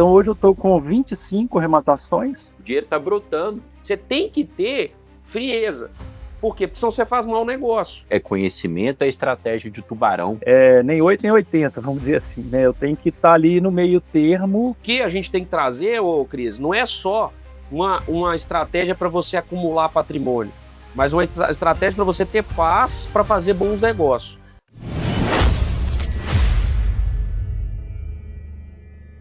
Então hoje eu estou com 25 arrematações. O dinheiro está brotando. Você tem que ter frieza. Por quê? Porque senão você faz mau negócio. É conhecimento, é estratégia de tubarão. Nem 8 nem 80, vamos dizer assim, né? Eu tenho que estar ali no meio termo. O que a gente tem que trazer, ô Cris, não é só uma estratégia para você acumular patrimônio, mas uma estratégia para você ter paz para fazer bons negócios.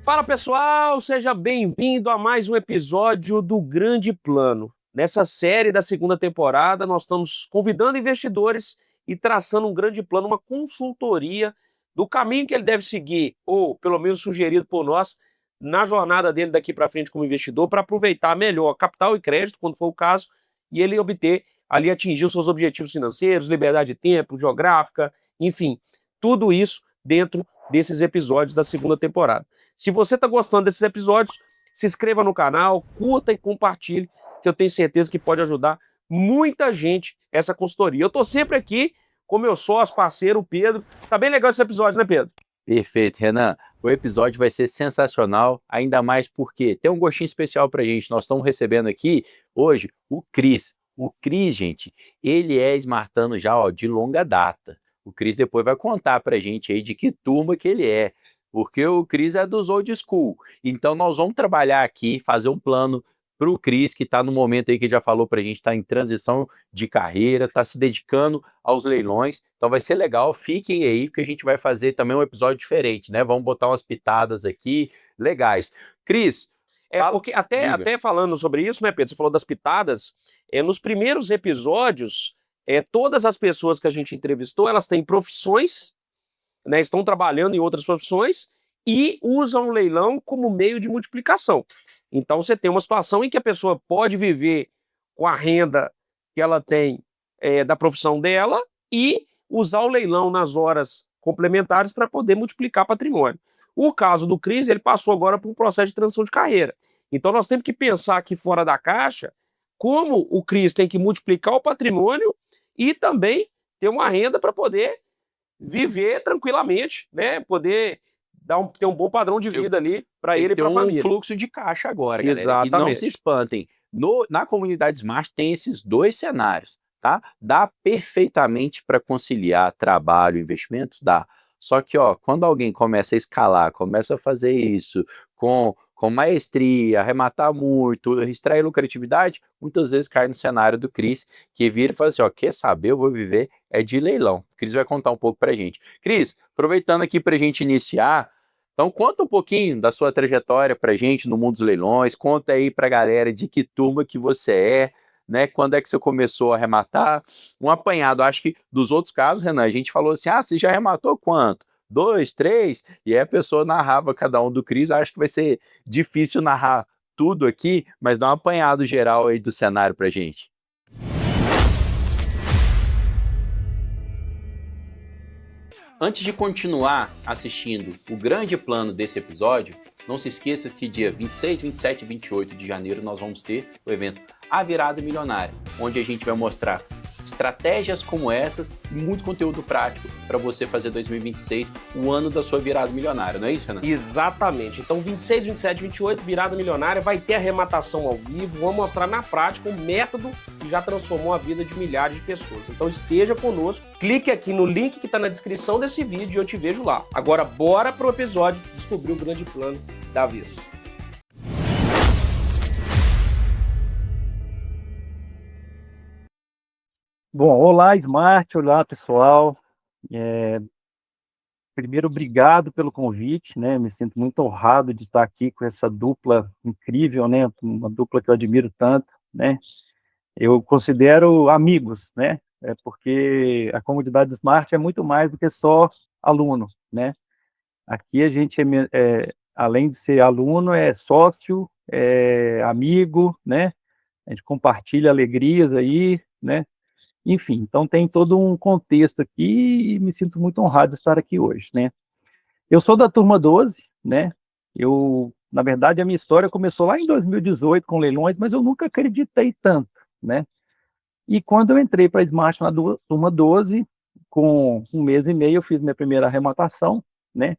Fala pessoal, seja bem-vindo a mais um episódio do Grande Plano. Nessa série da segunda temporada, nós estamos convidando investidores e traçando um grande plano, uma consultoria do caminho que ele deve seguir, ou pelo menos sugerido por nós, na jornada dele daqui para frente como investidor, para aproveitar melhor capital e crédito, quando for o caso, e ele obter, ali atingir os seus objetivos financeiros, liberdade de tempo, geográfica, enfim, tudo isso dentro desses episódios da segunda temporada. Se você está gostando desses episódios, se inscreva no canal, curta e compartilhe, que eu tenho certeza que pode ajudar muita gente essa consultoria. Eu estou sempre aqui com meu sócio, parceiro, o Pedro. Tá bem legal esse episódio, né, Pedro? Perfeito, Renan. O episódio vai ser sensacional, ainda mais porque tem um gostinho especial pra gente. Nós estamos recebendo aqui hoje o Cris. O Cris, gente, ele é smartano já de longa data. O Cris depois vai contar pra gente aí de que turma que ele é, porque o Cris é dos old school. Então nós vamos trabalhar aqui, fazer um plano para o Cris, que está no momento aí que já falou para a gente, está em transição de carreira, está se dedicando aos leilões. Então vai ser legal, fiquem aí, porque a gente vai fazer também um episódio diferente, né? Vamos botar umas pitadas aqui legais. Cris, porque até falando sobre isso, né, Pedro? Você falou das pitadas. Nos primeiros episódios, todas as pessoas que a gente entrevistou, elas têm profissões, né, estão trabalhando em outras profissões e usam o leilão como meio de multiplicação. Então você tem uma situação em que a pessoa pode viver com a renda que ela tem da profissão dela e usar o leilão nas horas complementares para poder multiplicar patrimônio. O caso do Cris, ele passou agora por um processo de transição de carreira. Então nós temos que pensar aqui fora da caixa como o Cris tem que multiplicar o patrimônio e também ter uma renda para poder viver tranquilamente, né? Poder ter um bom padrão de vida ali para ele e para a família. Um fluxo de caixa agora, galera. Exatamente. E não se espantem. Na comunidade Smart tem esses dois cenários, tá? Dá perfeitamente para conciliar trabalho e investimentos? Dá. Só que, quando alguém começa a escalar, começa a fazer isso com maestria, arrematar muito, extrair lucratividade, muitas vezes cai no cenário do Cris, que vira e fala assim, quer saber, eu vou viver de leilão. O Cris vai contar um pouco pra gente. Cris, aproveitando aqui pra gente iniciar, então conta um pouquinho da sua trajetória pra gente no mundo dos leilões, conta aí pra galera de que turma que você é, né? Quando é que você começou a arrematar? Um apanhado, acho que dos outros casos, Renan, a gente falou assim, você já arrematou quanto? 2, 3, e aí a pessoa narrava cada um do Cris. Acho que vai ser difícil narrar tudo aqui, mas dá um apanhado geral aí do cenário pra gente. Antes de continuar assistindo o grande plano desse episódio, não se esqueça que dia 26, 27 e 28 de janeiro nós vamos ter o evento A Virada Milionária, onde a gente vai mostrar estratégias como essas e muito conteúdo prático para você fazer 2026 o ano da sua virada milionária, não é isso, Renan? Exatamente. Então 26, 27, 28, virada milionária, vai ter arrematação ao vivo, vou mostrar na prática um método que já transformou a vida de milhares de pessoas. Então esteja conosco, clique aqui no link que está na descrição desse vídeo e eu te vejo lá. Agora bora pro episódio descobrir o grande plano da vez. Bom, olá Smart, olá pessoal. Primeiro, obrigado pelo convite, né? Me sinto muito honrado de estar aqui com essa dupla incrível, né? Uma dupla que eu admiro tanto, né? Eu considero amigos, né? Porque a comunidade Smart é muito mais do que só aluno, né? Aqui a gente além de ser aluno, é sócio, é amigo, né? A gente compartilha alegrias aí, né? Enfim, então tem todo um contexto aqui e me sinto muito honrado de estar aqui hoje, né? Eu sou da turma 12, né? Na verdade, a minha história começou lá em 2018 com leilões, mas eu nunca acreditei tanto, né? E quando eu entrei para a Smart na turma 12, com 1 mês e meio, eu fiz minha primeira arrematação, né?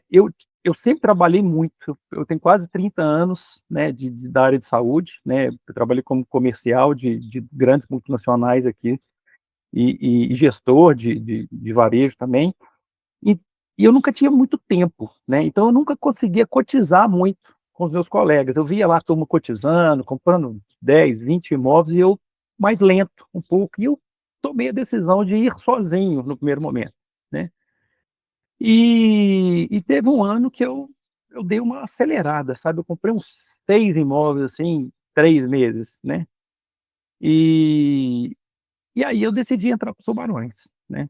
Eu eu sempre trabalhei muito, eu tenho quase 30 anos, né, da área de saúde, né, eu trabalhei como comercial de grandes multinacionais aqui, e gestor de varejo também, e e eu nunca tinha muito tempo, né, então eu nunca conseguia cotizar muito com os meus colegas, eu via lá a turma cotizando, comprando 10, 20 imóveis e eu mais lento um pouco, e eu tomei a decisão de ir sozinho no primeiro momento, né. E teve um ano que eu dei uma acelerada, sabe, eu comprei uns 6 imóveis, assim, em 3 meses, né. E e aí eu decidi entrar para os Tubarões, né.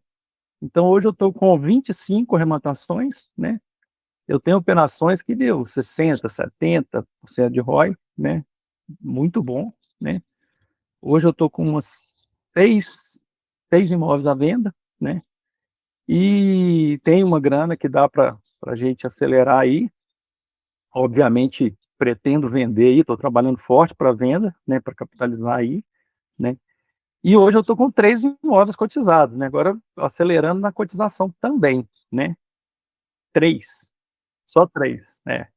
Então hoje eu estou com 25 arrematações, né, eu tenho operações que deu 60, 70% de ROI, né, muito bom, né. Hoje eu estou com umas 6 6 imóveis à venda, né, e tem uma grana que dá para a gente acelerar aí. Obviamente, pretendo vender aí, estou trabalhando forte para venda, né, para capitalizar aí, né. E hoje eu estou com 3 imóveis cotizados, né, agora acelerando na cotização também, né. 3, só 3, é.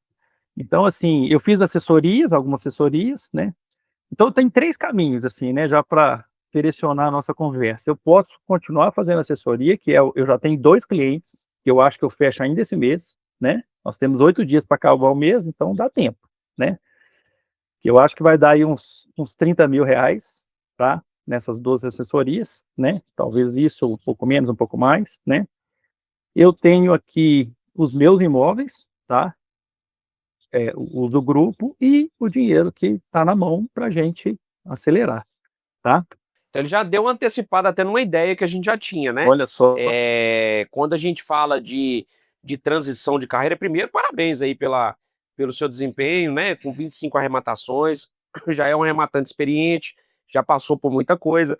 Então, assim, eu fiz assessorias, algumas assessorias, né, então tem 3 caminhos, assim, né, já para direcionar a nossa conversa. Eu posso continuar fazendo assessoria, que é eu já tenho 2 clientes, que eu acho que eu fecho ainda esse mês, né, nós temos 8 dias para acabar o mês, então dá tempo, né. Que eu acho que vai dar aí uns 30.000 reais, tá, nessas 12 assessorias, né, talvez isso, um pouco menos, um pouco mais, né. Eu tenho aqui os meus imóveis, tá, o do grupo e o dinheiro que está na mão para gente acelerar, tá. Então ele já deu uma antecipada até numa ideia que a gente já tinha, né? Olha só, Quando a gente fala de transição de carreira, primeiro, parabéns aí pelo seu desempenho, né? Com 25 arrematações, já é um arrematante experiente, já passou por muita coisa,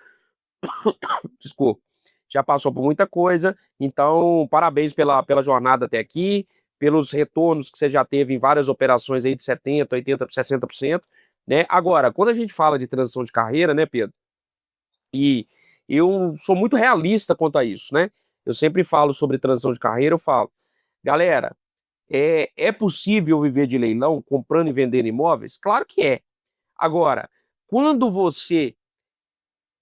desculpa, já passou por muita coisa, então parabéns pela jornada até aqui, pelos retornos que você já teve em várias operações aí de 70%, 80%, 60%, né? Agora, quando a gente fala de transição de carreira, né, Pedro? E eu sou muito realista quanto a isso, né? Eu sempre falo sobre transição de carreira, eu falo, galera, é possível viver de leilão comprando e vendendo imóveis? Claro que é. Agora, quando você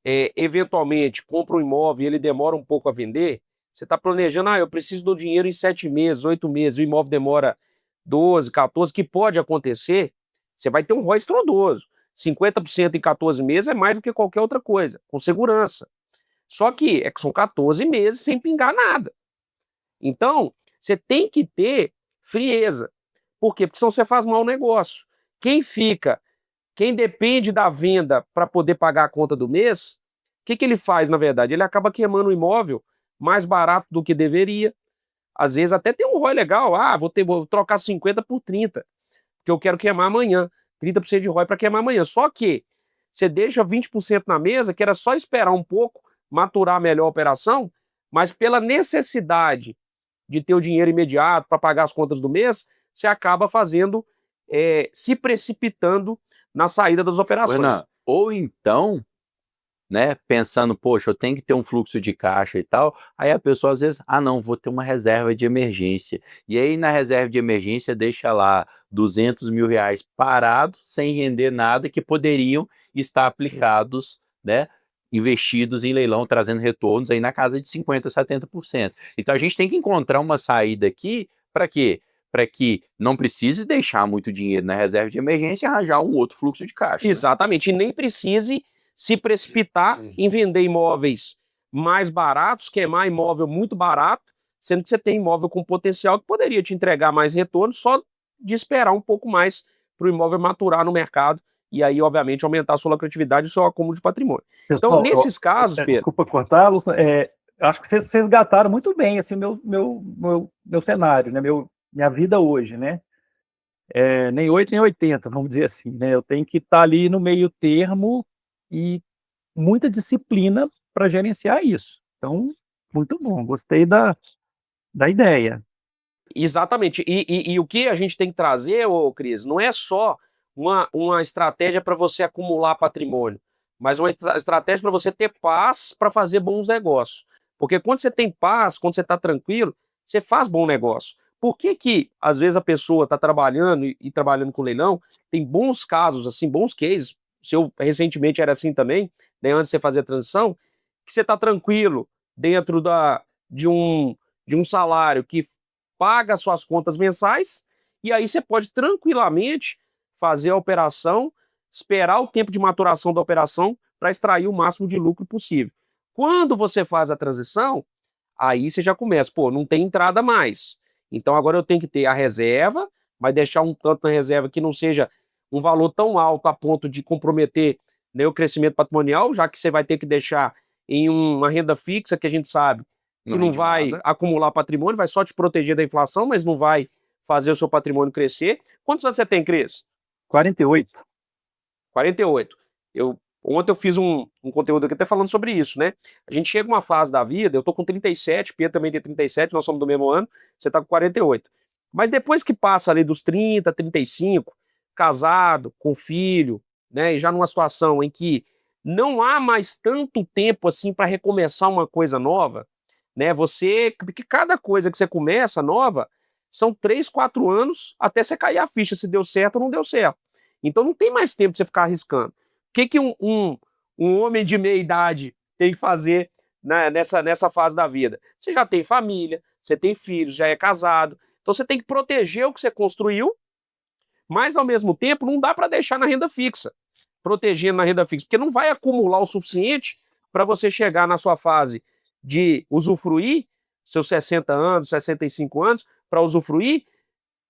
eventualmente compra um imóvel e ele demora um pouco a vender, você está planejando, eu preciso do dinheiro em 7 meses, 8 meses, o imóvel demora 12, 14, que pode acontecer, você vai ter um ROI estrondoso. 50% em 14 meses é mais do que qualquer outra coisa, com segurança. Só que são 14 meses sem pingar nada. Então, você tem que ter frieza. Por quê? Porque senão você faz mau negócio. Quem depende da venda para poder pagar a conta do mês, o que ele faz, na verdade? Ele acaba queimando o imóvel mais barato do que deveria. Às vezes até tem um ROI legal. Vou trocar 50 por 30, porque eu quero queimar amanhã. 30% de ROI para queimar amanhã. Só que você deixa 20% na mesa, que era só esperar um pouco, maturar melhor a operação, mas pela necessidade de ter o dinheiro imediato para pagar as contas do mês, você acaba se precipitando na saída das operações. Renan, ou então, né, pensando, poxa, eu tenho que ter um fluxo de caixa e tal, aí a pessoa às vezes, não, vou ter uma reserva de emergência. E aí na reserva de emergência deixa lá 200 mil reais parado, sem render nada, que poderiam estar aplicados, né, investidos em leilão, trazendo retornos aí na casa de 50%, 70%. Então a gente tem que encontrar uma saída aqui, para quê? Para que não precise deixar muito dinheiro na reserva de emergência e arranjar um outro fluxo de caixa. Né? Exatamente, e nem precise se precipitar em vender imóveis mais baratos, queimar imóvel muito barato, sendo que você tem imóvel com potencial que poderia te entregar mais retorno, só de esperar um pouco mais para o imóvel maturar no mercado e aí, obviamente, aumentar a sua lucratividade e o seu acúmulo de patrimônio. Então, pessoal, nesses casos, Pedro, desculpa cortá-los, acho que vocês resgataram muito bem, assim, meu cenário, né, minha vida hoje, né. Nem 8 nem 80, vamos dizer assim, né, eu tenho que estar ali no meio termo e muita disciplina para gerenciar isso. Então, muito bom, gostei da ideia. exatamente. E o que a gente tem que trazer, ô Cris, não é só uma estratégia para você acumular patrimônio, mas uma estratégia para você ter paz para fazer bons negócios. Porque quando você tem paz, quando você está tranquilo, você faz bom negócio. por que às vezes a pessoa está trabalhando e trabalhando com leilão, tem bons casos, assim, bons cases, o seu recentemente era assim também, né, antes de você fazer a transição, que você está tranquilo dentro de um salário que paga suas contas mensais, e aí você pode tranquilamente fazer a operação, esperar o tempo de maturação da operação para extrair o máximo de lucro possível. Quando você faz a transição, aí você já começa, pô, não tem entrada mais. Então agora eu tenho que ter a reserva, mas deixar um tanto na reserva que não seja um valor tão alto a ponto de comprometer, né, o crescimento patrimonial, já que você vai ter que deixar em uma renda fixa que a gente sabe que não vai acumular patrimônio, vai só te proteger da inflação, mas não vai fazer o seu patrimônio crescer. Quantos anos você tem, Cris? 48. 48. Ontem eu fiz um conteúdo aqui até falando sobre isso, né? A gente chega uma fase da vida, eu tô com 37, Pedro também tem 37, nós somos do mesmo ano, você tá com 48. Mas depois que passa ali dos 30, 35, casado, com filho, né? E já numa situação em que não há mais tanto tempo assim para recomeçar uma coisa nova, né? Porque cada coisa que você começa nova são 3, 4 anos até você cair a ficha se deu certo ou não deu certo. Então não tem mais tempo de você ficar arriscando. O que um homem de meia idade tem que fazer, né, nessa fase da vida? Você já tem família, você tem filhos, já é casado, então você tem que proteger o que você construiu, mas ao mesmo tempo não dá para deixar na renda fixa, protegendo na renda fixa, porque não vai acumular o suficiente para você chegar na sua fase de usufruir, seus 60 anos, 65 anos, para usufruir,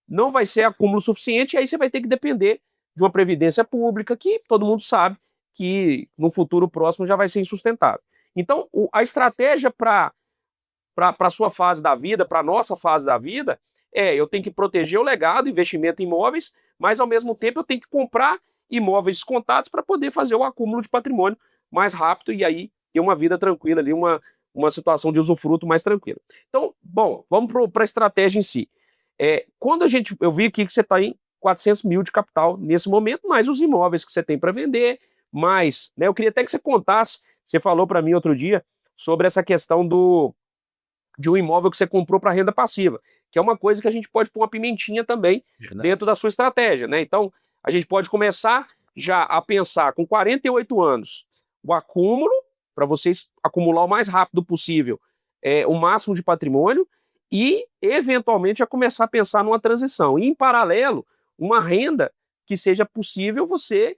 não vai ser acúmulo suficiente, e aí você vai ter que depender de uma previdência pública que todo mundo sabe que no futuro próximo já vai ser insustentável. Então, a estratégia para a sua fase da vida, para a nossa fase da vida, eu tenho que proteger o legado, investimento em imóveis, mas ao mesmo tempo eu tenho que comprar imóveis descontados para poder fazer o acúmulo de patrimônio mais rápido e aí ter uma vida tranquila ali, uma situação de usufruto mais tranquila. Então, bom, vamos para a estratégia em si. Quando eu vi aqui que você está em 400 mil de capital nesse momento, mais os imóveis que você tem para vender, mais, né? Eu queria até que você contasse, você falou para mim outro dia sobre essa questão de um imóvel que você comprou para renda passiva, que é uma coisa que a gente pode pôr uma pimentinha também dentro da sua estratégia, né? Então, a gente pode começar já a pensar com 48 anos o acúmulo, para vocês acumular o mais rápido possível o máximo de patrimônio e, eventualmente, a começar a pensar numa transição. E, em paralelo, uma renda que seja possível você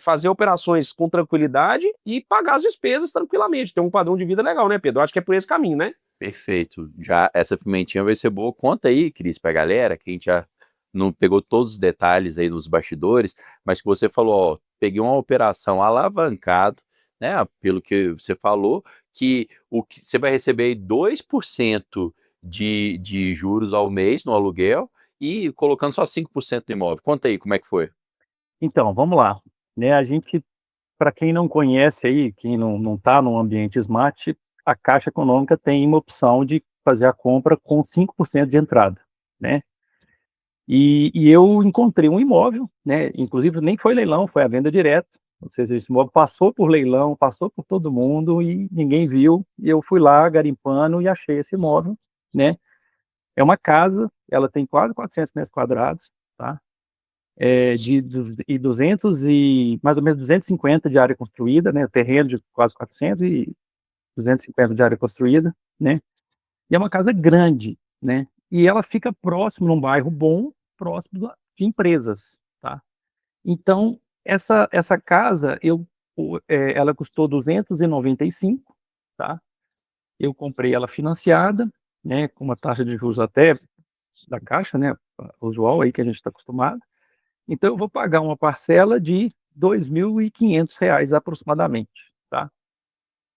fazer operações com tranquilidade e pagar as despesas tranquilamente, ter um padrão de vida legal, né, Pedro? Acho que é por esse caminho, né? Perfeito. Já essa pimentinha vai ser boa. Conta aí, Cris, pra galera, que a gente já não pegou todos os detalhes aí dos bastidores, mas que você falou, ó, peguei uma operação alavancado, né, pelo que você falou, que o que você vai receber aí 2% de juros ao mês no aluguel e colocando só 5% no imóvel. Conta aí, como é que foi? Então, vamos lá, né, a gente, para quem não conhece aí, quem não está no ambiente Smart, a Caixa Econômica tem uma opção de fazer a compra com 5% de entrada, né. E eu encontrei um imóvel, né, inclusive nem foi leilão, foi a venda direta, ou seja, esse imóvel passou por leilão, passou por todo mundo e ninguém viu, e eu fui lá garimpando e achei esse imóvel, né. É uma casa, ela tem quase 400 metros quadrados, tá, de 200 e mais ou menos 250 de área construída, né, o terreno de quase 400 e 250 de área construída, né, e é uma casa grande, né, e ela fica próximo num bairro bom, próximo de empresas, tá. Então, essa casa ela custou 295, tá, eu comprei ela financiada, né, com uma taxa de juros até da Caixa, né, usual aí que a gente está acostumado. Então eu vou pagar uma parcela de R$ 2.500 aproximadamente, tá.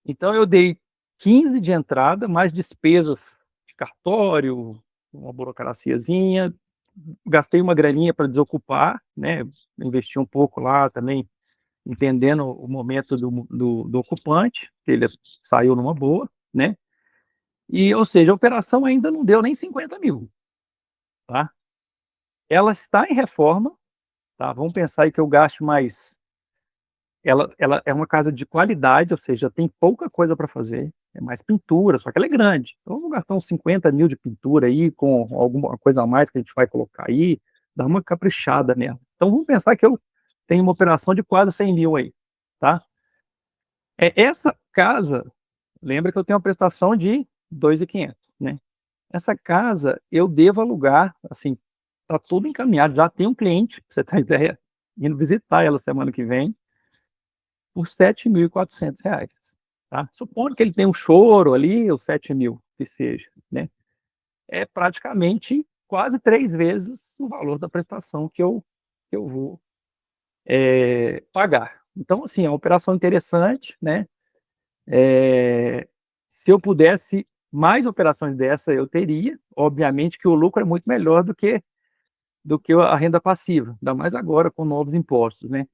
Então eu dei 15 de entrada, mais despesas de cartório, uma burocraciazinha, gastei uma graninha para desocupar, né, investi um pouco lá também, entendendo o momento do ocupante, que ele saiu numa boa, né, e ou seja, a operação ainda não deu nem 50.000, tá. Ela está em reforma, tá, vamos pensar aí que eu gaste mais. Ela é uma casa de qualidade, ou seja, tem pouca coisa para fazer, é mais pintura, só que ela é grande. Então vamos gastar uns 50 mil de pintura aí, com alguma coisa a mais que a gente vai colocar aí, dar uma caprichada nela. Então vamos pensar que eu tenho uma operação de quase 100 mil aí, tá? Essa casa, lembra que eu tenho uma prestação de 2.500, né? Essa casa eu devo alugar, assim, tá tudo encaminhado, já tem um cliente, pra você ter ideia, indo visitar ela semana que vem, por R$ 7.400, tá? Supondo que ele tenha um choro ali, os 7 mil, que seja, né? É praticamente quase 3 vezes o valor da prestação que eu vou pagar. Então, assim, é uma operação interessante, né? Se eu pudesse mais operações dessa, eu teria. Obviamente que o lucro é muito melhor do que a renda passiva, ainda mais agora com novos impostos, né?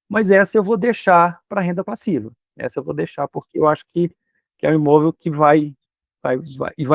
Mas essa eu vou deixar para renda passiva. Essa eu vou deixar porque eu acho que é um imóvel que vai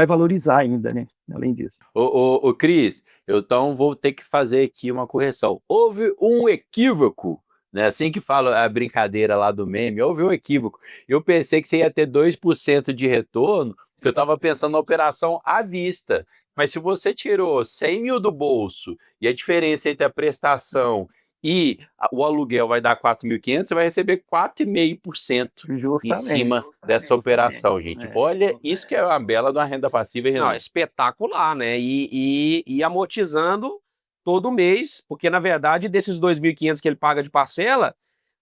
valorizar ainda, né? Além disso. Ô, Cris, eu então vou ter que fazer aqui uma correção. Houve um equívoco, né? Assim que fala a brincadeira lá do meme, houve um equívoco. Eu pensei que você ia ter 2% de retorno, porque eu estava pensando na operação à vista. Mas se você tirou 100 mil do bolso e a diferença entre a prestação e o aluguel vai dar 4.500, você vai receber 4,5% em Justamente, cima dessa operação, gente. é. Olha, isso que é uma bela de uma renda passiva, hein, Não, é Renan? espetacular, né? E amortizando todo mês, porque na verdade desses 2.500 que ele paga de parcela,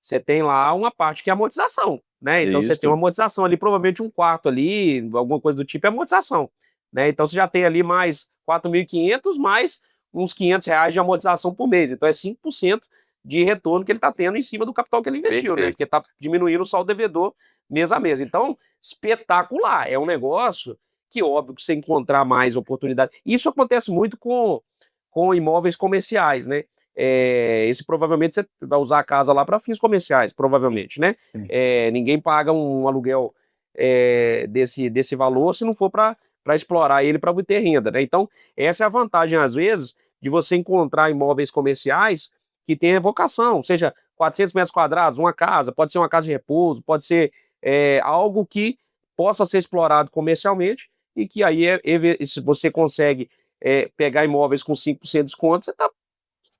você tem lá uma parte que é amortização, né? Então você tem uma Isso. amortização ali, provavelmente um quarto ali, alguma coisa do tipo é amortização, né? Então você já tem ali mais 4.500 mais uns R$ 500 de amortização por mês. Então é 5% de retorno que ele está tendo em cima do capital que ele investiu, né? Perfeito. Porque está diminuindo o saldo devedor mês a mês. Então, espetacular. É um negócio que, óbvio, que você encontrar mais oportunidade. Isso acontece muito com imóveis comerciais, né? Esse provavelmente você vai usar a casa lá para fins comerciais, provavelmente, né? Sim. Ninguém paga um aluguel desse valor se não for para explorar ele para obter renda, né? Então, essa é a vantagem, às vezes, de você encontrar imóveis comerciais que tenham vocação, seja 400 metros quadrados, uma casa, pode ser uma casa de repouso, pode ser algo que possa ser explorado comercialmente e que aí, se você consegue pegar imóveis com 5% de desconto, você está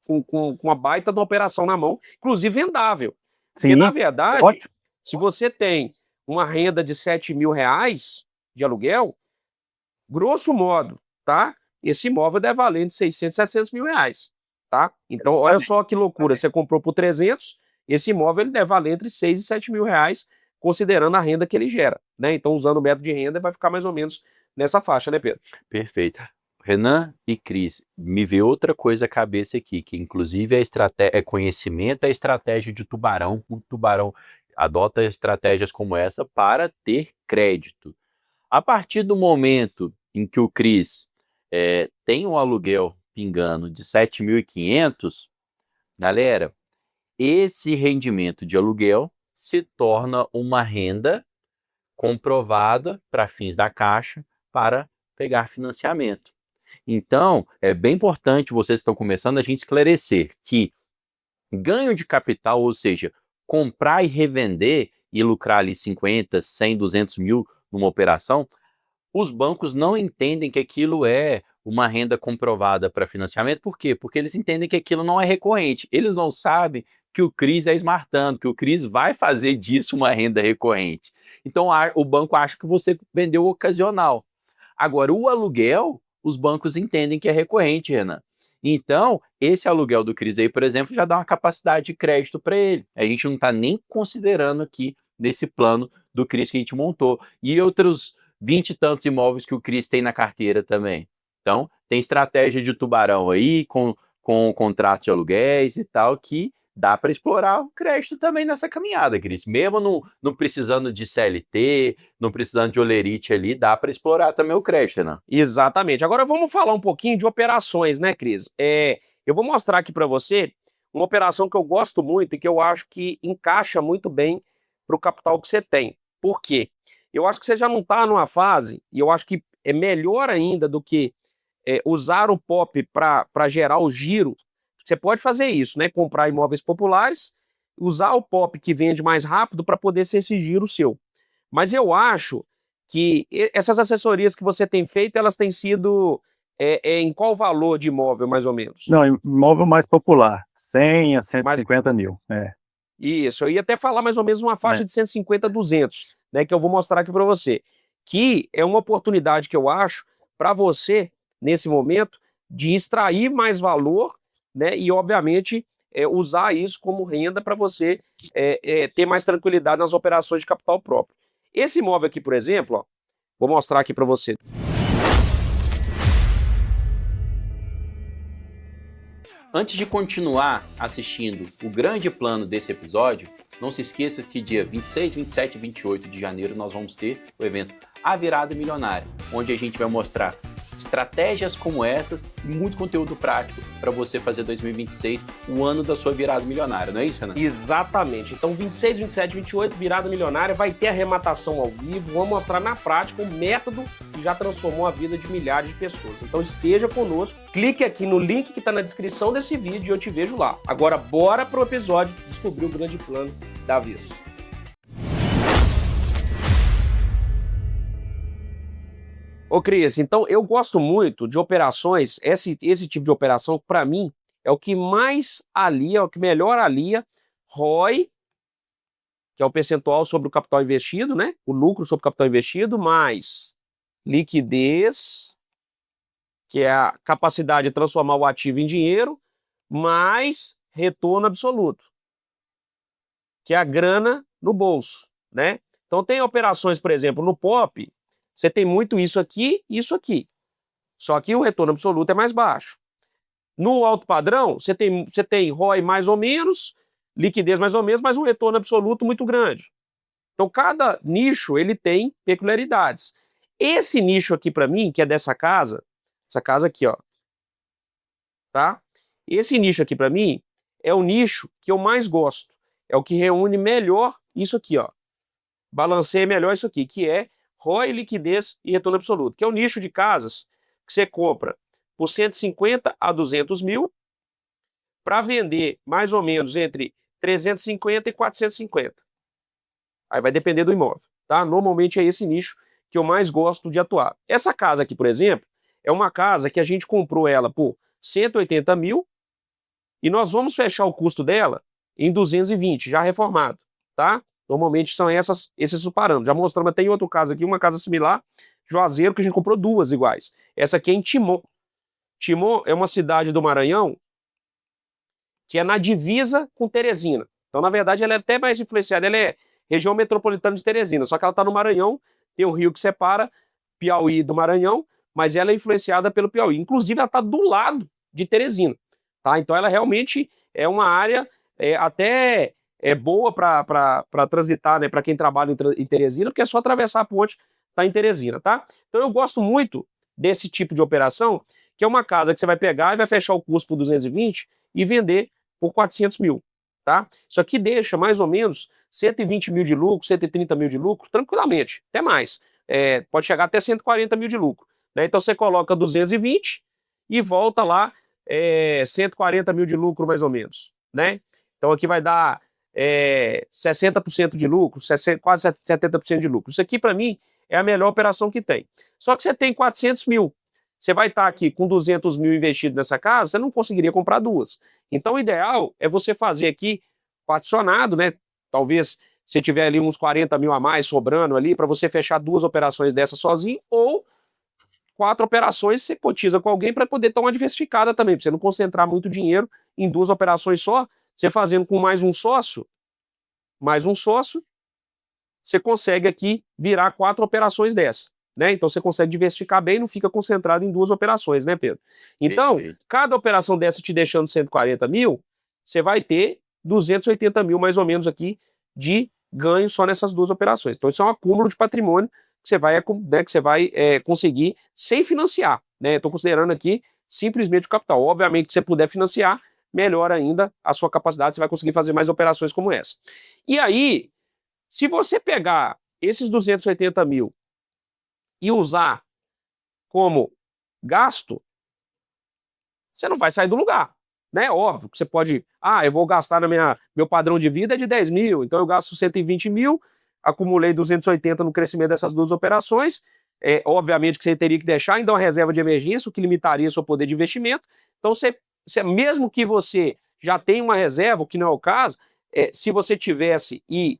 com uma baita de uma operação na mão, inclusive vendável. Porque, na Sim, verdade, ótimo. se você tem uma renda de R$ 7 mil de aluguel, grosso modo, tá? Esse imóvel deve valer de 600, 700 mil reais, tá? Então, olha só que loucura, você comprou por 300, esse imóvel ele deve valer entre 6 e 7 mil reais, considerando a renda que ele gera, né? Então, usando o método de renda, vai ficar mais ou menos nessa faixa, né, Pedro? Perfeito. Renan e Cris, me veio outra coisa à cabeça aqui, que inclusive é conhecimento, é estratégia de tubarão. O tubarão adota estratégias como essa para ter crédito. A partir do momento em que o Cris tem um aluguel pingando de 7.500, galera, esse rendimento de aluguel se torna uma renda comprovada para fins da Caixa para pegar financiamento. Então, é bem importante, vocês que estão começando, a gente esclarecer que ganho de capital, ou seja, comprar e revender e lucrar ali 50, 100, 200 mil numa operação, os bancos não entendem que aquilo é uma renda comprovada para financiamento. Por quê? Porque eles entendem que aquilo não é recorrente. Eles não sabem que o Cris é smartando, que o Cris vai fazer disso uma renda recorrente. Então o banco acha que você vendeu ocasional. Agora, o aluguel, os bancos entendem que é recorrente, Renan. Então, esse aluguel do Cris aí, por exemplo, já dá uma capacidade de crédito para ele. A gente não está nem considerando aqui nesse plano do Cris que a gente montou. E outros 20 e tantos imóveis que o Cris tem na carteira também. Então, tem estratégia de tubarão aí, com contratos de aluguéis e tal, que dá para explorar o crédito também nessa caminhada, Cris. Mesmo não precisando de CLT, não precisando de olerite ali, dá para explorar também o crédito, né? Exatamente. Agora vamos falar um pouquinho de operações, né, Cris? Eu vou mostrar aqui para você uma operação que eu gosto muito e que eu acho que encaixa muito bem para o capital que você tem. Por quê? Eu acho que você já não está numa fase, e eu acho que é melhor ainda do que usar o POP para gerar o giro. Você pode fazer isso, né? Comprar imóveis populares, usar o POP que vende mais rápido para poder ser esse giro seu. Mas eu acho que essas assessorias que você tem feito, elas têm sido em qual valor de imóvel, mais ou menos? Não, imóvel mais popular, 100 a Mais 150 mil. Isso, eu ia até falar mais ou menos uma faixa de 150 a 200, né, que eu vou mostrar aqui para você, que é uma oportunidade que eu acho para você, nesse momento, de extrair mais valor, né, e obviamente usar isso como renda para você ter mais tranquilidade nas operações de capital próprio. Esse imóvel aqui, por exemplo, ó, vou mostrar aqui para você. Antes de continuar assistindo o grande plano desse episódio, não se esqueça que dia 26, 27 e 28 de janeiro nós vamos ter o evento A Virada Milionária, onde a gente vai mostrar estratégias como essas e muito conteúdo prático para você fazer 2026 o ano da sua virada milionária, não é isso, Renan? Exatamente. Então 26, 27, 28, virada milionária, vai ter arrematação ao vivo, vou mostrar na prática um método que já transformou a vida de milhares de pessoas. Então esteja conosco, clique aqui no link que está na descrição desse vídeo e eu te vejo lá. Agora bora pro episódio descobrir o grande plano da vez. Ô Cris, então eu gosto muito de operações, esse tipo de operação, para mim, é o que mais alia, é o que melhor alia ROI, que é o percentual sobre o capital investido, né? O lucro sobre o capital investido, mais liquidez, que é a capacidade de transformar o ativo em dinheiro, mais retorno absoluto, que é a grana no bolso, né? Então tem operações, por exemplo, no POP, você tem muito isso aqui e isso aqui. Só que o retorno absoluto é mais baixo. No alto padrão, você tem ROI mais ou menos, liquidez mais ou menos, mas um retorno absoluto muito grande. Então, cada nicho ele tem peculiaridades. Esse nicho aqui, para mim, que é dessa casa, essa casa aqui, ó, tá? Esse nicho aqui, para mim, é o nicho que eu mais gosto. É o que reúne melhor isso aqui, ó. Balanceia melhor isso aqui, que é ROI, liquidez e retorno absoluto, que é o nicho de casas que você compra por 150 a 200 mil para vender mais ou menos entre 350 e 450. Aí vai depender do imóvel, tá? Normalmente é esse nicho que eu mais gosto de atuar. Essa casa aqui, por exemplo, é uma casa que a gente comprou ela por 180 mil e nós vamos fechar o custo dela em 220, já reformado, tá? Normalmente são esses os parâmetros. Já mostramos até em outro caso aqui, uma casa similar, Juazeiro, que a gente comprou duas iguais. Essa aqui é em Timon. Timon é uma cidade do Maranhão que é na divisa com Teresina. Então, na verdade, ela é até mais influenciada. Ela é região metropolitana de Teresina, só que ela está no Maranhão, tem um rio que separa Piauí do Maranhão, mas ela é influenciada pelo Piauí. Inclusive, ela está do lado de Teresina. Tá? Então, ela realmente é uma área até... boa para transitar, né, para quem trabalha em Teresina, porque é só atravessar a ponte, tá em Teresina, tá? Então eu gosto muito desse tipo de operação, que é uma casa que você vai pegar e vai fechar o custo por 220 e vender por 400 mil, tá? Isso aqui deixa mais ou menos 120 mil de lucro, 130 mil de lucro, tranquilamente, até mais. Pode chegar até 140 mil de lucro, né? Então você coloca 220 e volta lá 140 mil de lucro mais ou menos, né? Então aqui vai dar 60% de lucro, quase 70% de lucro. Isso aqui, para mim, é a melhor operação que tem. Só que você tem 400 mil. Você vai estar aqui com 200 mil investido nessa casa, você não conseguiria comprar duas. Então, o ideal é você fazer aqui particionado, né? Talvez você tiver ali uns 40 mil a mais sobrando ali, para você fechar duas operações dessas sozinho, ou 4 operações você cotiza com alguém para poder ter uma diversificada também, para você não concentrar muito dinheiro em duas operações só. Você fazendo com mais um sócio, você consegue aqui virar 4 operações dessa, né? Então você consegue diversificar bem, não fica concentrado em duas operações, né, Pedro? Então, cada operação dessa te deixando 140 mil, você vai ter 280 mil mais ou menos aqui de ganho só nessas duas operações. Então isso é um acúmulo de patrimônio que você vai, né, conseguir sem financiar, né? Estou considerando aqui simplesmente o capital. Obviamente, se você puder financiar, melhor ainda a sua capacidade, você vai conseguir fazer mais operações como essa. E aí, se você pegar esses 280 mil e usar como gasto, você não vai sair do lugar, né? Óbvio que você pode, eu vou gastar meu padrão de vida é de 10 mil, então eu gasto 120 mil, acumulei 280 no crescimento dessas duas operações, obviamente que você teria que deixar ainda uma reserva de emergência, o que limitaria seu poder de investimento. Então, mesmo que você já tenha uma reserva, o que não é o caso, se você tivesse e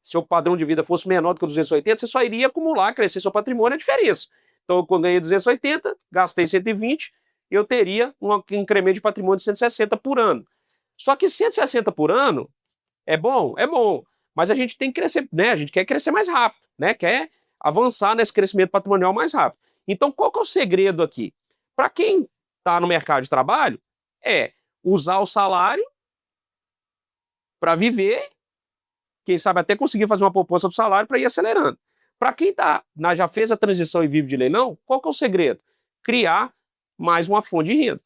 seu padrão de vida fosse menor do que 280, você só iria acumular, crescer seu patrimônio, a diferença. Então, quando eu ganhei 280, gastei 120, eu teria um incremento de patrimônio de 160 por ano. Só que 160 por ano é bom? É bom. Mas a gente tem que crescer, né? A gente quer crescer mais rápido, né? Quer avançar nesse crescimento patrimonial mais rápido. Então, qual que é o segredo aqui? Para quem está no mercado de trabalho, é usar o salário para viver, quem sabe até conseguir fazer uma poupança do salário para ir acelerando. Para quem já fez a transição e vive de leilão, qual que é o segredo? Criar mais uma fonte de renda.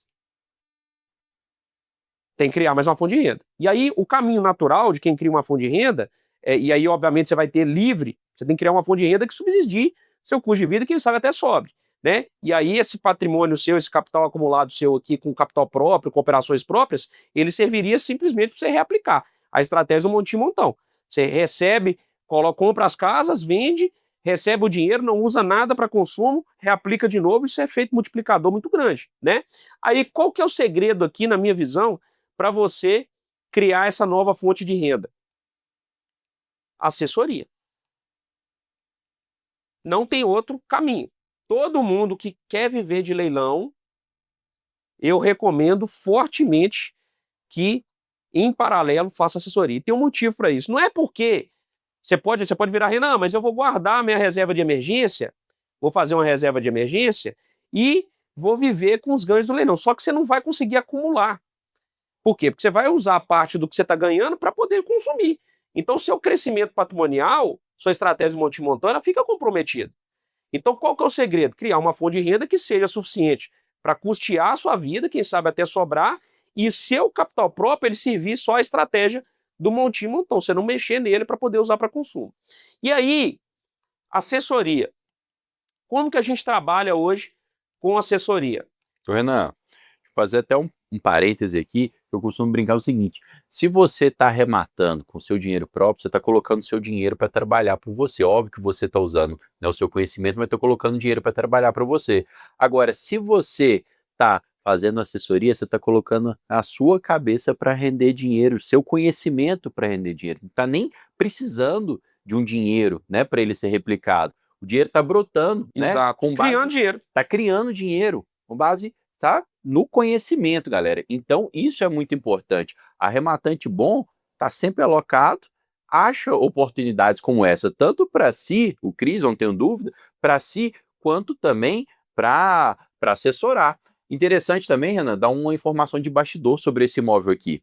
Tem que criar mais uma fonte de renda. E aí, o caminho natural de quem cria uma fonte de renda, e aí, obviamente, você vai ter livre, você tem que criar uma fonte de renda que subsidie seu custo de vida, quem sabe até sobre, né? E aí, esse patrimônio seu, esse capital acumulado seu aqui, com capital próprio, com operações próprias, ele serviria simplesmente para você reaplicar a estratégia do monte e montão. Você recebe, compra as casas, vende, recebe o dinheiro, não usa nada para consumo, reaplica de novo, isso é efeito multiplicador muito grande, né? Aí, qual que é o segredo aqui, na minha visão, para você criar essa nova fonte de renda? Assessoria. Não tem outro caminho. Todo mundo que quer viver de leilão, eu recomendo fortemente que, em paralelo, faça assessoria. E tem um motivo para isso. Não é porque você pode virar renda, não, mas eu vou guardar minha reserva de emergência, vou fazer uma reserva de emergência e vou viver com os ganhos do leilão. Só que você não vai conseguir acumular. Por quê? Porque você vai usar parte do que você está ganhando para poder consumir. Então, seu crescimento patrimonial, sua estratégia de monte montana fica comprometida. Então, qual que é o segredo? Criar uma fonte de renda que seja suficiente para custear a sua vida, quem sabe até sobrar, e seu capital próprio ele servir só a estratégia do monte montão, você não mexer nele para poder usar para consumo. E aí, assessoria. Como que a gente trabalha hoje com assessoria? Renan, vou fazer até um parêntese aqui, eu costumo brincar o seguinte: se você está arrematando com seu dinheiro próprio, você está colocando seu dinheiro para trabalhar por você. Óbvio que você está usando, né, o seu conhecimento, mas está colocando dinheiro para trabalhar para você. Agora, se você está fazendo assessoria, você está colocando a sua cabeça para render dinheiro, o seu conhecimento para render dinheiro. Não está nem precisando de um dinheiro, né, para ele ser replicado. O dinheiro está brotando, Exato. né? Criando dinheiro. Está criando dinheiro com base, tá, no conhecimento, galera. Então, isso é muito importante. Arrematante bom está sempre alocado, acha oportunidades como essa, tanto para si, o Cris, não tenho dúvida, para si, quanto também para assessorar. Interessante também, Renan, dar uma informação de bastidor sobre esse imóvel aqui.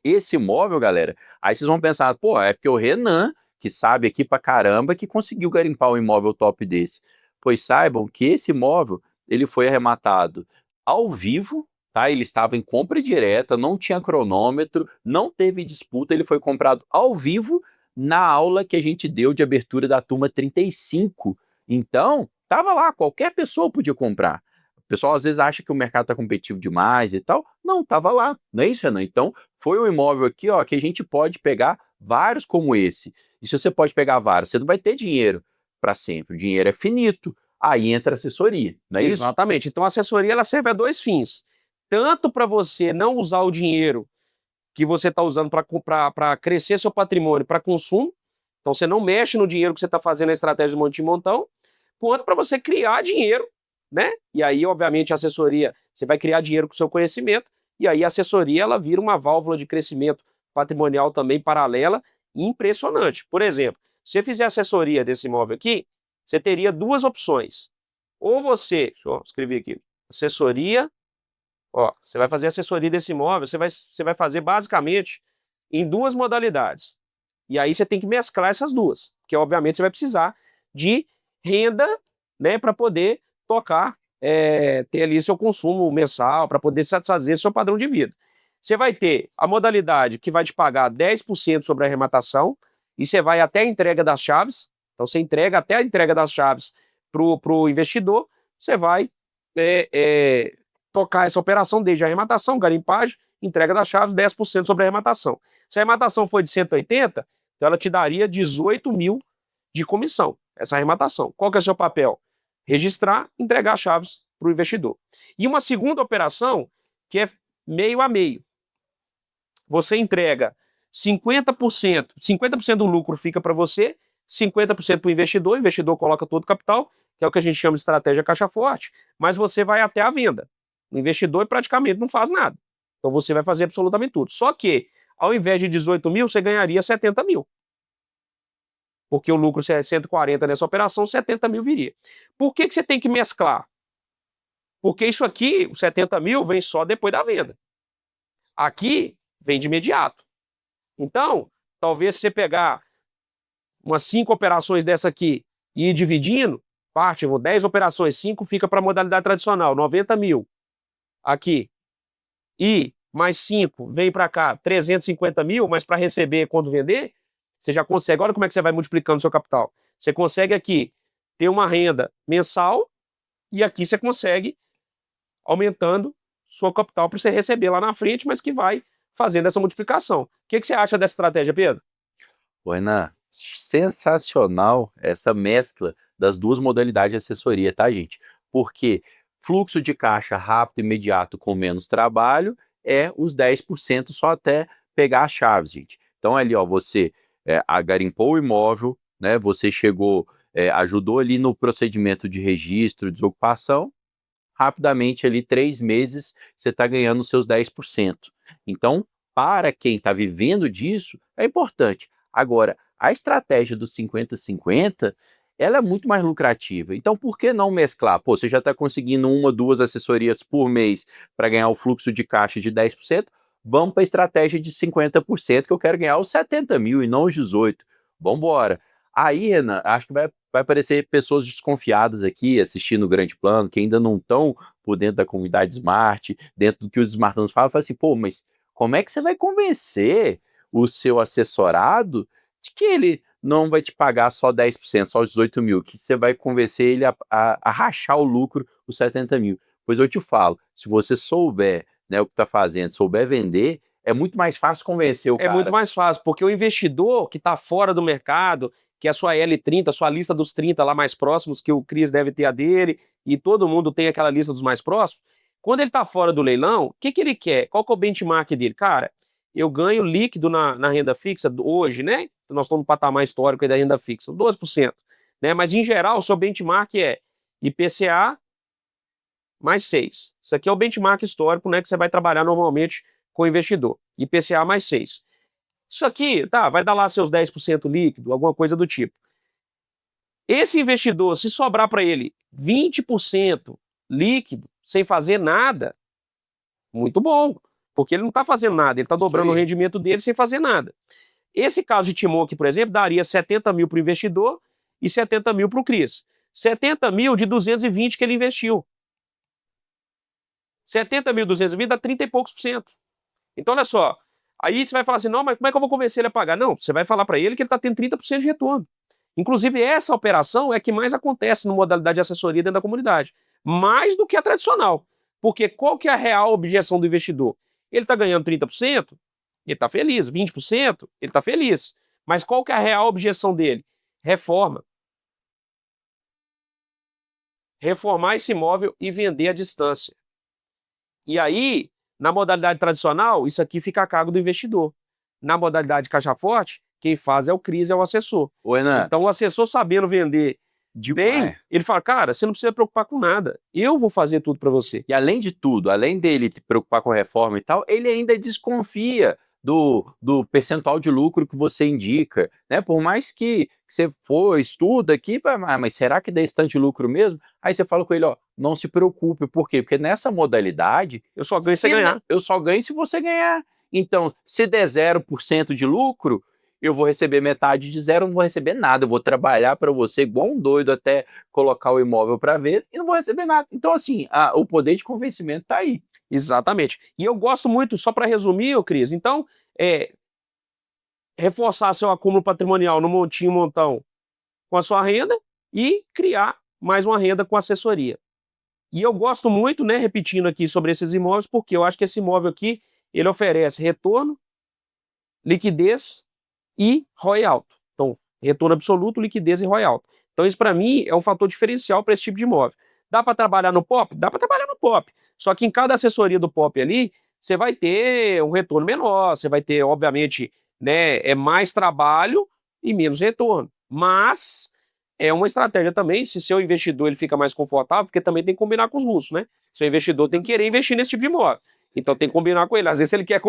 Esse imóvel, galera, aí vocês vão pensar, pô, é porque o Renan, que sabe aqui pra caramba, que conseguiu garimpar um imóvel top desse. Pois saibam que esse imóvel, ele foi arrematado ao vivo, tá? Ele estava em compra direta, não tinha cronômetro, não teve disputa, ele foi comprado ao vivo na aula que a gente deu de abertura da turma 35. Então, tava lá, qualquer pessoa podia comprar. O pessoal às vezes acha que o mercado está competitivo demais e tal. Não, tava lá, não é isso, Renan? Então, foi um imóvel aqui, ó, que a gente pode pegar vários como esse. E se você pode pegar vários, você não vai ter dinheiro para sempre. O dinheiro é finito. Aí entra a assessoria, não é isso? Exatamente. Então, a assessoria ela serve a dois fins. Tanto para você não usar o dinheiro que você está usando para crescer seu patrimônio para consumo, então você não mexe no dinheiro que você está fazendo na estratégia do monte e montão, quanto para você criar dinheiro, né? E aí, obviamente, a assessoria, você vai criar dinheiro com o seu conhecimento, e aí a assessoria ela vira uma válvula de crescimento patrimonial também paralela e impressionante. Por exemplo, se você fizer assessoria desse imóvel aqui, você teria duas opções. Ou você, deixa eu escrever aqui, assessoria, ó, você vai fazer assessoria desse imóvel, você vai fazer basicamente em duas modalidades. E aí você tem que mesclar essas duas, porque obviamente você vai precisar de renda, né, para poder tocar, ter ali seu consumo mensal, para poder satisfazer seu padrão de vida. Você vai ter a modalidade que vai te pagar 10% sobre a arrematação, e você vai até a entrega das chaves. Então, você entrega até a entrega das chaves para o investidor, você vai tocar essa operação desde a arrematação, garimpagem, entrega das chaves, 10% sobre a arrematação. Se a arrematação for de 180, Então ela te daria 18 mil de comissão, essa arrematação. Qual que é o seu papel? Registrar, entregar as chaves para o investidor. E uma segunda operação, que é meio a meio. Você entrega 50% do lucro fica para você, 50% para o investidor coloca todo o capital, que é o que a gente chama de estratégia caixa forte, mas você vai até a venda. O investidor praticamente não faz nada. Então você vai fazer absolutamente tudo. Só que, ao invés de 18 mil, você ganharia 70 mil. Porque o lucro é 140 nessa operação, 70 mil viria. Por que você tem que mesclar? Porque isso aqui, os 70 mil, vem só depois da venda. Aqui, vem de imediato. Então, talvez você pegar umas 5 operações dessa aqui e ir dividindo, 10 operações, 5 fica para a modalidade tradicional, 90 mil. Aqui. E mais 5 vem para cá, 350 mil, mas para receber quando vender, você já consegue, olha como é que você vai multiplicando o seu capital. Você consegue aqui ter uma renda mensal e aqui você consegue aumentando seu capital para você receber lá na frente, mas que vai fazendo essa multiplicação. O que você acha dessa estratégia, Pedro? Renan, sensacional essa mescla das duas modalidades de assessoria, tá, gente? Porque fluxo de caixa rápido e imediato com menos trabalho é os 10% só até pegar as chaves, gente. Então ali, ó, você agarimpou o imóvel, né? Você chegou, ajudou ali no procedimento de registro, desocupação, rapidamente ali 3 meses você está ganhando os seus 10%. Então, para quem está vivendo disso, é importante. Agora, a estratégia do 50-50, ela é muito mais lucrativa. Então, por que não mesclar? Pô, você já está conseguindo 1, 2 assessorias por mês para ganhar o fluxo de caixa de 10%, vamos para a estratégia de 50%, que eu quero ganhar os 70 mil e não os 18. Vamos embora. Aí, Renan, acho que vai aparecer pessoas desconfiadas aqui assistindo o Grande Plano, que ainda não estão por dentro da comunidade Smart, dentro do que os Smartanos falam assim, pô, mas como é que você vai convencer o seu assessorado de que ele não vai te pagar só 10%, só os 18 mil, que você vai convencer ele a rachar o lucro, os 70 mil? Pois eu te falo, se você souber, né, o que está fazendo, souber vender, é muito mais fácil convencer o cara. É muito mais fácil, porque o investidor que está fora do mercado, que é a sua L30, a sua lista dos 30 lá mais próximos, que o Cris deve ter a dele, e todo mundo tem aquela lista dos mais próximos, quando ele está fora do leilão, o que ele quer? Qual que é o benchmark dele? Cara, eu ganho líquido na renda fixa hoje, né? Nós estamos no patamar histórico aí da renda fixa, 12%. Né? Mas, em geral, o seu benchmark é IPCA mais 6. Isso aqui é o benchmark histórico, né, que você vai trabalhar normalmente com o investidor. IPCA mais 6. Isso aqui, tá, vai dar lá seus 10% líquido, alguma coisa do tipo. Esse investidor, se sobrar para ele 20% líquido, sem fazer nada, muito bom, porque ele não está fazendo nada, ele está dobrando o rendimento dele sem fazer nada. Esse caso de Timon aqui, por exemplo, daria 70 mil para o investidor e 70 mil para o Cris. 70 mil de 220 que ele investiu. 70 mil, 220 dá 30 e poucos por cento. Então, olha só, aí você vai falar assim, não, mas como é que eu vou convencer ele a pagar? Não, você vai falar para ele que ele está tendo 30% de retorno. Inclusive, essa operação é a que mais acontece na modalidade de assessoria dentro da comunidade. Mais do que a tradicional. Porque qual que é a real objeção do investidor? Ele está ganhando 30%, ele está feliz. 20%, ele está feliz. Mas qual que é a real objeção dele? Reforma. Reformar esse imóvel e vender à distância. E aí, na modalidade tradicional, isso aqui fica a cargo do investidor. Na modalidade caixa forte, quem faz é o Cris, é o assessor. Então, o assessor sabendo vender bem, ele fala, cara, você não precisa preocupar com nada. Eu vou fazer tudo para você. E além de tudo, além dele se preocupar com a reforma e tal, ele ainda desconfia do percentual de lucro que você indica, né? Por mais que você estuda aqui, mas será que dá esse tanto de lucro mesmo? Aí você fala com ele, ó, não se preocupe. Por quê? Porque nessa modalidade... Eu só ganho se ganhar. Eu só ganho se você ganhar. Então, se der 0% de lucro, eu vou receber metade de zero, não vou receber nada. Eu vou trabalhar para você igual um doido até colocar o imóvel para ver e não vou receber nada. Então, assim, o poder de convencimento está aí. Exatamente. E eu gosto muito, só para resumir, Cris, então, reforçar seu acúmulo patrimonial no montinho, montão com a sua renda e criar mais uma renda com assessoria. E eu gosto muito, né, repetindo aqui sobre esses imóveis, porque eu acho que esse imóvel aqui, ele oferece retorno, liquidez e ROI alto. Então, retorno absoluto, liquidez e ROI alto. Então, isso para mim é um fator diferencial para esse tipo de imóvel. Dá para trabalhar no POP? Dá para trabalhar no POP. Só que em cada assessoria do POP ali, você vai ter um retorno menor, você vai ter, obviamente, né, mais trabalho e menos retorno. Mas é uma estratégia também, se seu investidor ele fica mais confortável, porque também tem que combinar com os russos, né? Seu investidor tem que querer investir nesse tipo de imóvel. Então tem que combinar com ele. Às vezes ele quer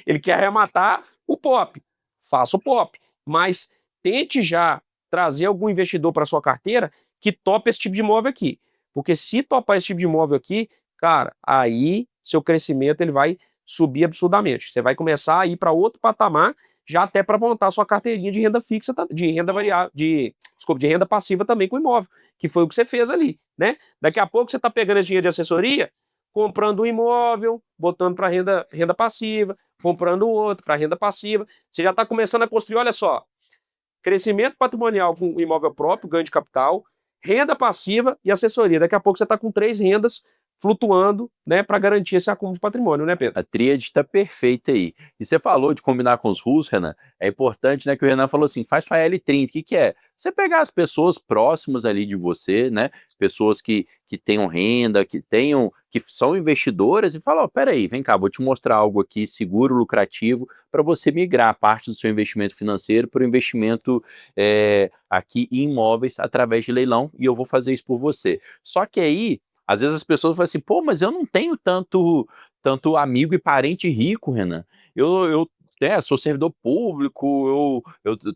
ele quer arrematar o POP. Faça o POP. Mas tente já trazer algum investidor para sua carteira que tope esse tipo de imóvel aqui. Porque se topar esse tipo de imóvel aqui, cara, aí seu crescimento ele vai subir absurdamente. Você vai começar a ir para outro patamar, já até para montar sua carteirinha de renda fixa, de renda variável, de renda passiva também com imóvel, que foi o que você fez ali, né? Daqui a pouco você está pegando esse dinheiro de assessoria, comprando um imóvel, botando para renda passiva, comprando outro para renda passiva. Você já está começando a construir, olha só, crescimento patrimonial com imóvel próprio, ganho de capital, renda passiva e assessoria. Daqui a pouco você está com 3 rendas flutuando, né, para garantir esse acúmulo de patrimônio, né, Pedro? A tríade está perfeita aí. E você falou de combinar com os russos, Renan. É importante, né, que o Renan falou assim, faz sua L30. O que é? Você pegar as pessoas próximas ali de você, né, pessoas que tenham renda, que são investidoras e falar, ó, peraí, vem cá, vou te mostrar algo aqui seguro, lucrativo, para você migrar parte do seu investimento financeiro para o investimento aqui em imóveis através de leilão e eu vou fazer isso por você. Só que aí, às vezes as pessoas falam assim, pô, mas eu não tenho tanto amigo e parente rico, Renan. Eu sou servidor público,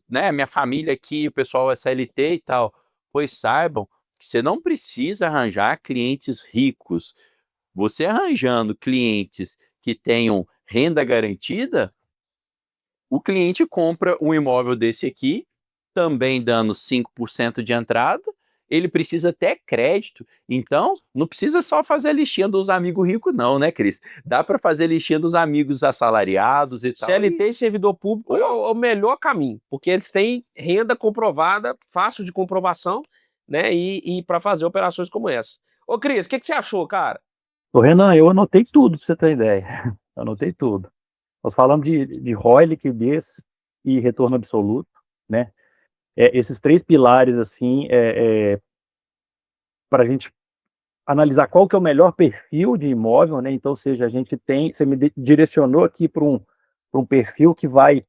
né, minha família aqui, o pessoal é CLT e tal. Pois saibam que você não precisa arranjar clientes ricos. Você arranjando clientes que tenham renda garantida, o cliente compra um imóvel desse aqui, também dando 5% de entrada, ele precisa ter crédito. Então, não precisa só fazer a listinha dos amigos ricos não, né, Cris? Dá para fazer a listinha dos amigos assalariados e tal. CLT e servidor público é o melhor caminho, porque eles têm renda comprovada, fácil de comprovação, né, e para fazer operações como essa. Ô, Cris, o que você achou, cara? Ô, Renan, eu anotei tudo para você ter ideia. Eu anotei tudo. Nós falamos de ROI, liquidez e retorno absoluto, né? Esses 3 pilares, assim, para a gente analisar qual que é o melhor perfil de imóvel, né? Então, ou seja, você me direcionou aqui para um perfil que vai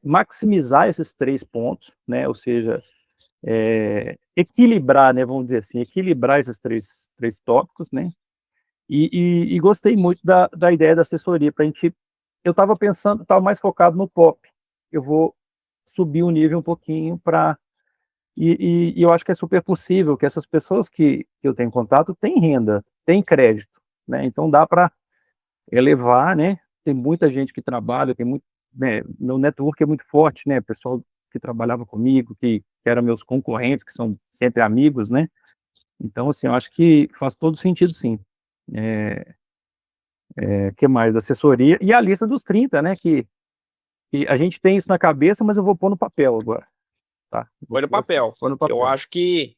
maximizar esses 3 pontos, né? Ou seja, equilibrar, né? Vamos dizer assim, equilibrar esses três tópicos, né? E gostei muito da ideia da assessoria para a gente. Eu estava pensando, estava mais focado no POP. Eu vou subir o nível um pouquinho para e eu acho que é super possível que essas pessoas que eu tenho contato têm renda, têm crédito, né? Então dá para elevar, né? Tem muita gente que trabalha, tem muito, né, meu network é muito forte, né? Pessoal que trabalhava comigo, que eram meus concorrentes, que são sempre amigos, né? Então, assim, eu acho que faz todo sentido, sim. Que mais? Da assessoria e a lista dos 30, né? Que a gente tem isso na cabeça, mas eu vou pôr no papel agora, tá? Põe no papel. Põe no papel. Eu acho que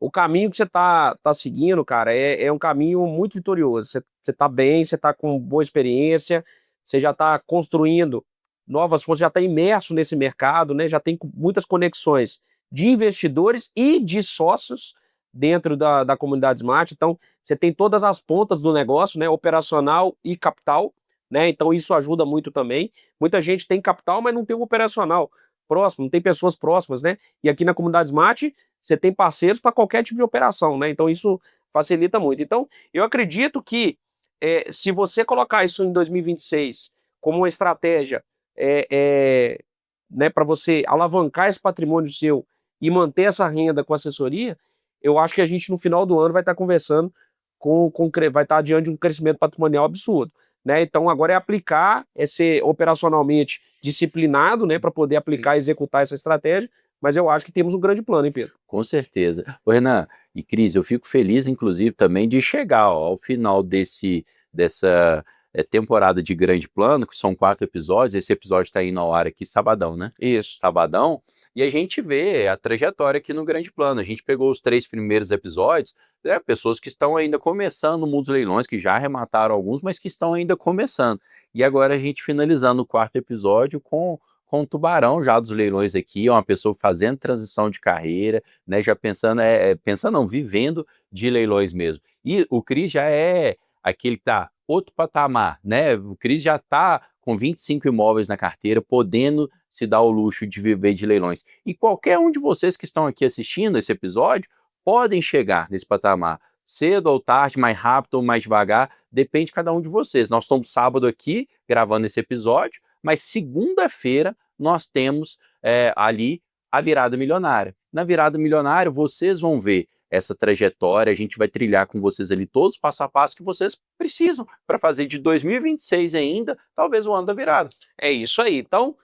o caminho que você tá seguindo, cara, é um caminho muito vitorioso. Você tá bem, você tá com boa experiência, você já tá construindo novas fontes, já tá imerso nesse mercado, né? Já tem muitas conexões de investidores e de sócios dentro da comunidade Smart. Então, você tem todas as pontas do negócio, né? Operacional e capital, né? Então, isso ajuda muito também. Muita gente tem capital, mas não tem um operacional próximo, não tem pessoas próximas, né? E aqui na comunidade Smart, você tem parceiros para qualquer tipo de operação, né? Então isso facilita muito. Então, eu acredito que se você colocar isso em 2026 como uma estratégia né, para você alavancar esse patrimônio seu e manter essa renda com assessoria, eu acho que a gente no final do ano vai estar conversando vai estar diante de um crescimento patrimonial absurdo, né? Então agora é aplicar, ser operacionalmente disciplinado, né, para poder aplicar e executar essa estratégia. Mas eu acho que temos um grande plano, hein, Pedro? Com certeza. Ô, Renan e Cris, eu fico feliz, inclusive, também de chegar ao final dessa temporada de Grande Plano, que são 4 episódios. Esse episódio está indo ao ar aqui sabadão, né? Isso. Sabadão. E a gente vê a trajetória aqui no Grande Plano. A gente pegou os 3 primeiros episódios, né, pessoas que estão ainda começando o mundo dos leilões, que já arremataram alguns, mas que estão ainda começando. E agora a gente finalizando o 4º episódio com com o Tubarão já dos leilões aqui, é uma pessoa fazendo transição de carreira, né, já pensando, pensando não, vivendo de leilões mesmo. E o Cris já é aquele que tá outro patamar, né? O Cris já tá com 25 imóveis na carteira, podendo se dar o luxo de viver de leilões. E qualquer um de vocês que estão aqui assistindo esse episódio podem chegar nesse patamar. Cedo ou tarde, mais rápido ou mais devagar, depende de cada um de vocês. Nós estamos sábado aqui gravando esse episódio, mas segunda-feira nós temos ali a virada milionária. Na virada milionária, vocês vão ver essa trajetória, a gente vai trilhar com vocês ali todos os passo a passo que vocês precisam para fazer de 2026 ainda, talvez o ano da virada. É isso aí. Então,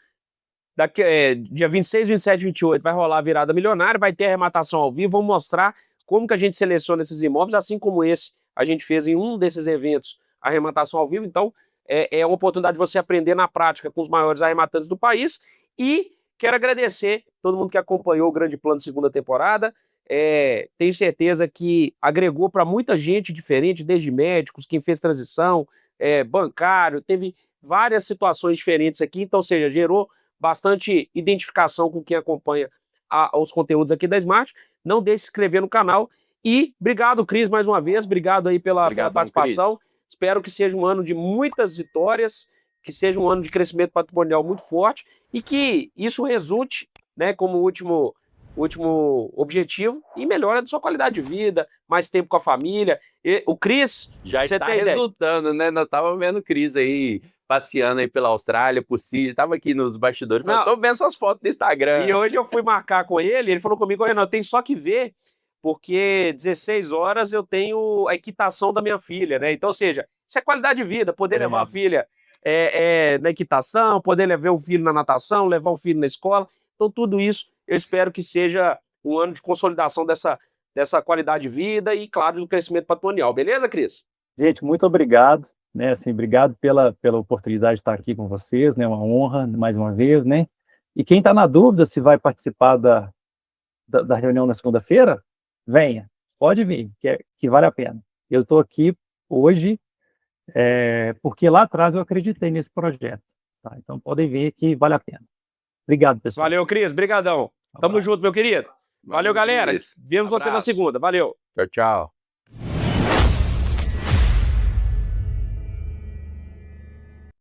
dia 26, 27, 28 vai rolar a virada milionária, vai ter arrematação ao vivo, vamos mostrar como que a gente seleciona esses imóveis, assim como esse a gente fez em um desses eventos, a arrematação ao vivo. Então, é uma oportunidade de você aprender na prática com os maiores arrematantes do país. E quero agradecer todo mundo que acompanhou o Grande Plano segunda temporada. Tenho certeza que agregou para muita gente diferente, desde médicos, quem fez transição, bancário, teve várias situações diferentes aqui, então, ou seja, gerou bastante identificação com quem acompanha os conteúdos aqui da Smart. Não deixe de se inscrever no canal. E obrigado, Cris, mais uma vez. Obrigado aí pela participação. Cris. Espero que seja um ano de muitas vitórias, que seja um ano de crescimento patrimonial muito forte e que isso resulte, né, como último objetivo, e melhora da sua qualidade de vida, mais tempo com a família. O Cris já está resultando, né? Nós estávamos vendo o Cris aí passeando aí pela Austrália, por si, estava aqui nos bastidores, mas estou vendo suas fotos do Instagram. E hoje eu fui marcar com ele falou comigo: Renan, eu tenho só que ver, porque 16 horas eu tenho a equitação da minha filha, né? Então, ou seja, isso é qualidade de vida, poder levar a filha na equitação, poder levar o filho na natação, levar o filho na escola. Então, tudo isso eu espero que seja um ano de consolidação dessa qualidade de vida e, claro, do crescimento patrimonial. Beleza, Cris? Gente, muito obrigado, né? Assim, obrigado pela oportunidade de estar aqui com vocês, né? Uma honra, mais uma vez, né? E quem está na dúvida se vai participar da reunião na segunda-feira, venha, pode vir, que vale a pena. Eu estou aqui hoje porque lá atrás eu acreditei nesse projeto, tá? Então podem ver que vale a pena. Obrigado, pessoal. Valeu, Cris, brigadão. Tamo junto, meu querido. Valeu, galera. Vemos você na segunda. Valeu. Tchau, tchau.